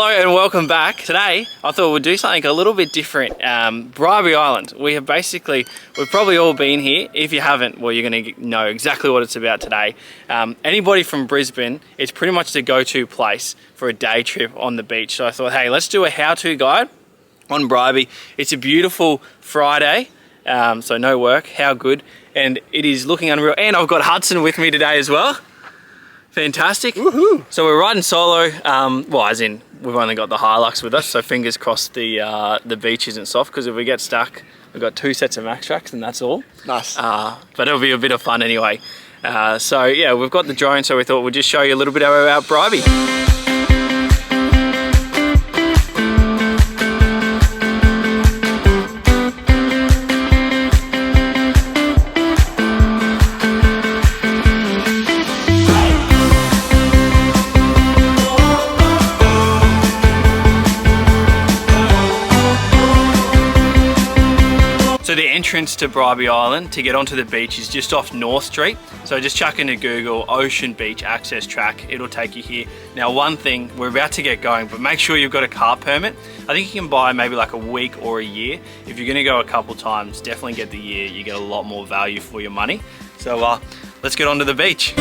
Hello and welcome back. Today I thought we'd do something a little bit different. Bribie Island. We've probably all been here. If you haven't, well, you're going to know exactly what it's about today. Anybody from Brisbane, it's pretty much the go-to place for a day trip on the beach. So I thought, hey, let's do a how-to guide on Bribie. It's a beautiful Friday, so no work. How good. And it is looking unreal. And I've got Hudson with me today as well. Fantastic. Woohoo. So we're riding solo, well, as in we've only got the Hilux with us, so fingers crossed the beach isn't soft, because if we get stuck, we've got 2 sets of max tracks and that's all. Nice. But it'll be a bit of fun anyway. So yeah, we've got the drone, so we thought we'd just show you a little bit about Bribie. So the entrance to Bribie Island to get onto the beach is just off North Street. So just chuck into Google Ocean Beach Access Track, it'll take you here. Now one thing, we're about to get going, but make sure you've got a car permit. I think you can buy maybe like a week or a year. If you're gonna go a couple times, definitely get the year. You get a lot more value for your money. So let's get onto the beach.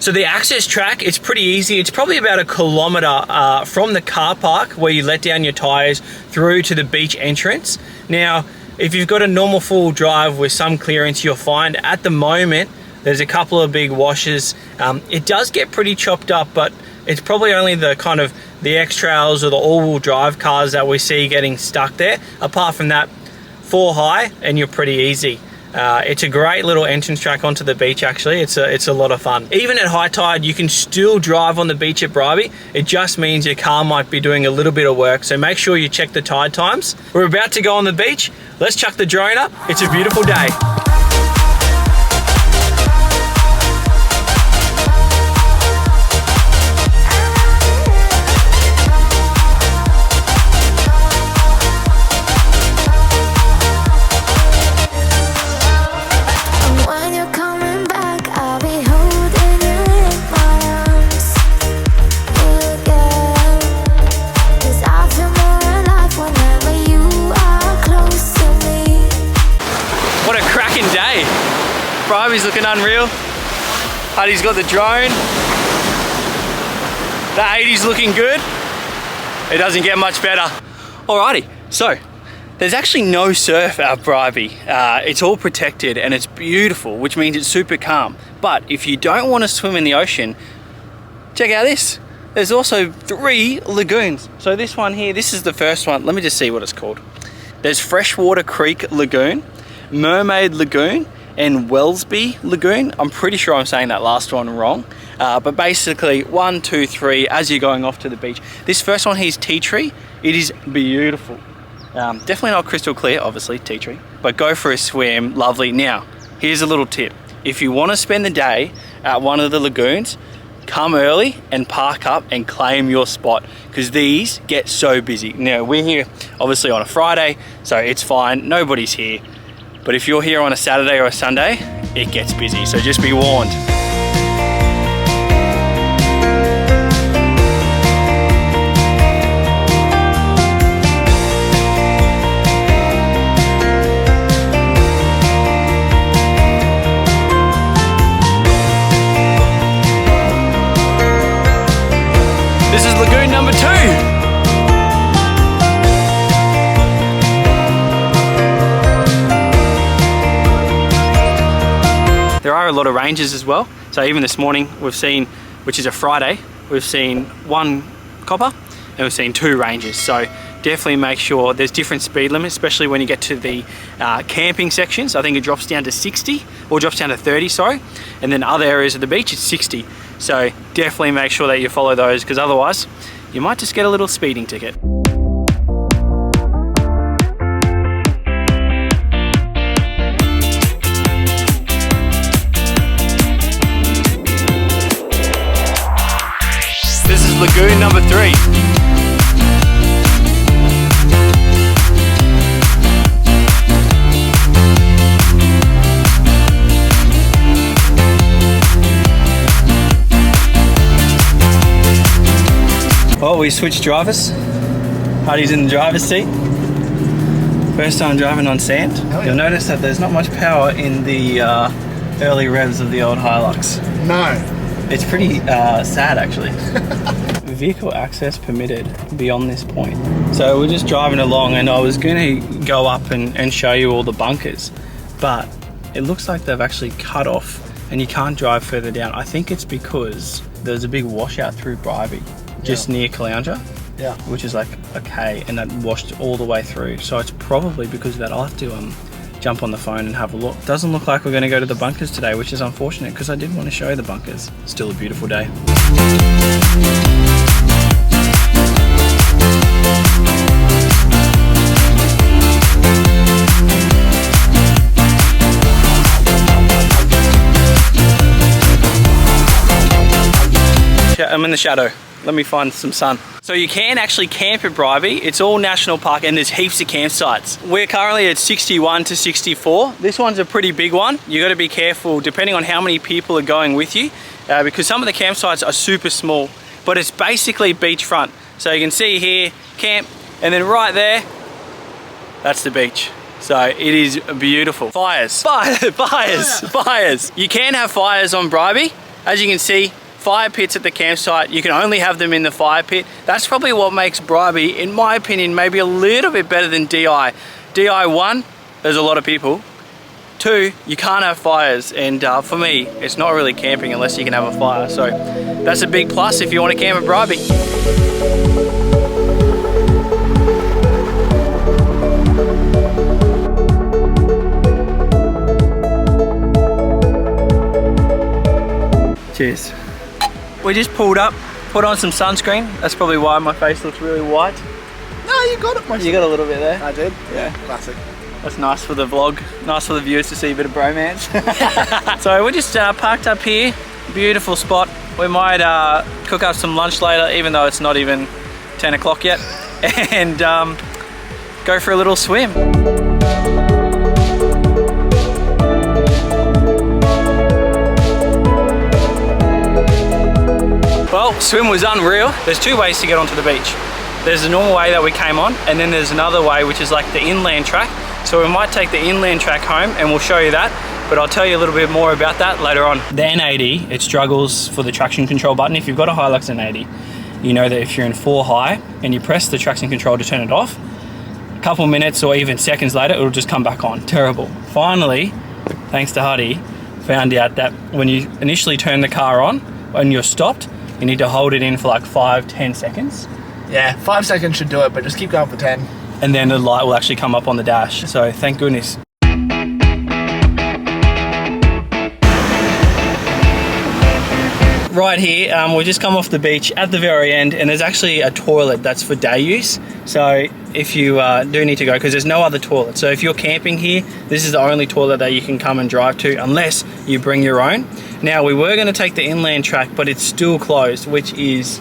So the access track, it's pretty easy. It's probably about 1 kilometre from the car park where you let down your tyres through to the beach entrance. Now, if you've got a normal full drive with some clearance, you'll find at the moment, there's a couple of big washes. It does get pretty chopped up, but it's probably only the kind of the X-Trails or the all-wheel drive cars that we see getting stuck there. Apart from that, 4 high and you're pretty easy. It's a great little entrance track onto the beach actually. It's a lot of fun. Even at high tide, you can still drive on the beach at Bribie. It just means your car might be doing a little bit of work, so make sure you check the tide times. We're about to go on the beach. Let's chuck the drone up. It's a beautiful day. Bribie's looking unreal. Huddy's got the drone. The 80's looking good. It doesn't get much better. Alrighty, so there's actually no surf at Bribie. It's all protected and it's beautiful, which means it's super calm. But if you don't want to swim in the ocean, check out this. There's also 3 lagoons. So this one here, this is the first one. Let me just see what it's called. There's Freshwater Creek Lagoon, Mermaid Lagoon, and Wellsby Lagoon. I'm pretty sure I'm saying that last one wrong. But basically 1, 2, 3 as you're going off to the beach. This first one here is tea tree. It is beautiful. Definitely not crystal clear, obviously, tea tree. But go for a swim, lovely. Now, here's a little tip. If you want to spend the day at one of the lagoons, come early and park up and claim your spot, because these get so busy. Now, we're here obviously on a Friday, so it's fine, nobody's here. But if you're here on a Saturday or a Sunday, it gets busy, so just be warned. This is lagoon number 2. There are a lot of ranges as well. So even this morning we've seen, which is a Friday, we've seen 1 copper and we've seen 2 ranges. So definitely make sure there's different speed limits, especially when you get to the camping sections. I think it drops down to 60 or drops down to 30, sorry. And then other areas of the beach, it's 60. So definitely make sure that you follow those, because otherwise you might just get a little speeding ticket. Lagoon number 3. Well, we switched drivers. Hardy's in the driver's seat. First time driving on sand. Yeah. You'll notice that there's not much power in the early revs of the old Hilux. No. It's pretty sad actually. Vehicle access permitted beyond this point. So we're just driving along and I was going to go up and show you all the bunkers, but it looks like they've actually cut off and you can't drive further down. I think it's because there's a big washout through Bribie, just near Caloundra. Yeah. Which is like a K, and that washed all the way through. So it's probably because of that. I'll have to jump on the phone and have a look. Doesn't look like we're going to go to the bunkers today, which is unfortunate because I did want to show you the bunkers. Still a beautiful day. I'm in the shadow. Let me find some sun. So you can actually camp at Bribie. It's all national park and there's heaps of campsites. We're currently at 61 to 64. This one's a pretty big one. You got to be careful depending on how many people are going with you because some of the campsites are super small, but it's basically beachfront. So you can see here, camp, and then right there, that's the beach. So it is beautiful. Fires, fires. You can have fires on Bribie. As you can see, fire pits at the campsite. You can only have them in the fire pit. That's probably what makes Bribie, in my opinion, maybe a little bit better than DI. DI 1, there's a lot of people. 2, you can't have fires. And for me, it's not really camping unless you can have a fire. So that's a big plus if you want to camp at Bribie. Cheers. We just pulled up, put on some sunscreen. That's probably why my face looks really white. No, you got it. You got a little bit there. I did. Yeah. Classic. That's nice for the vlog. Nice for the viewers to see a bit of bromance. So we're just parked up here. Beautiful spot. We might cook up some lunch later, even though it's not even 10 o'clock yet. And go for a little swim. Well, swim was unreal. There's 2 ways to get onto the beach. There's the normal way that we came on, and then there's another way, which is like the inland track. So we might take the inland track home and we'll show you that, but I'll tell you a little bit more about that later on. The N80, it struggles for the traction control button. If you've got a Hilux N80, you know that if you're in 4 high and you press the traction control to turn it off, a couple minutes or even seconds later, it'll just come back on. Terrible. Finally, thanks to Hardy, found out that when you initially turn the car on, when you're stopped, you need to hold it in for like 5-10 seconds. Yeah, 5 seconds should do it, but just keep going for 10. And then the light will actually come up on the dash. So thank goodness. Right here, we just come off the beach at the very end, and there's actually a toilet that's for day use. So if you do need to go, because there's no other toilet. So if you're camping here, this is the only toilet that you can come and drive to, unless you bring your own. Now, we were going to take the inland track, but it's still closed, which is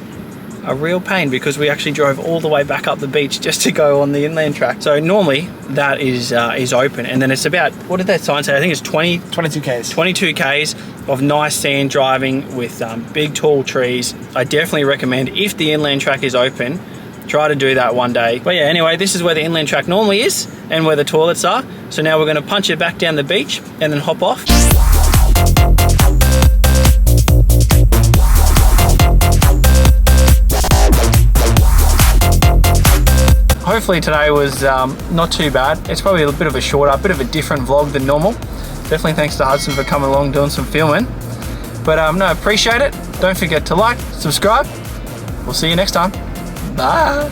a real pain because we actually drove all the way back up the beach just to go on the inland track. So normally that is open, and then it's about, what did that sign say? I think it's 22 Ks of nice sand driving with big tall trees. I definitely recommend, if the inland track is open, try to do that one day. But yeah, anyway, this is where the inland track normally is and where the toilets are. So now we're going to punch it back down the beach and then hop off. Hopefully today was not too bad. It's probably a bit of a shorter, bit of a different vlog than normal. Definitely thanks to Hudson for coming along doing some filming. But no, appreciate it. Don't forget to like, subscribe. We'll see you next time. Bye.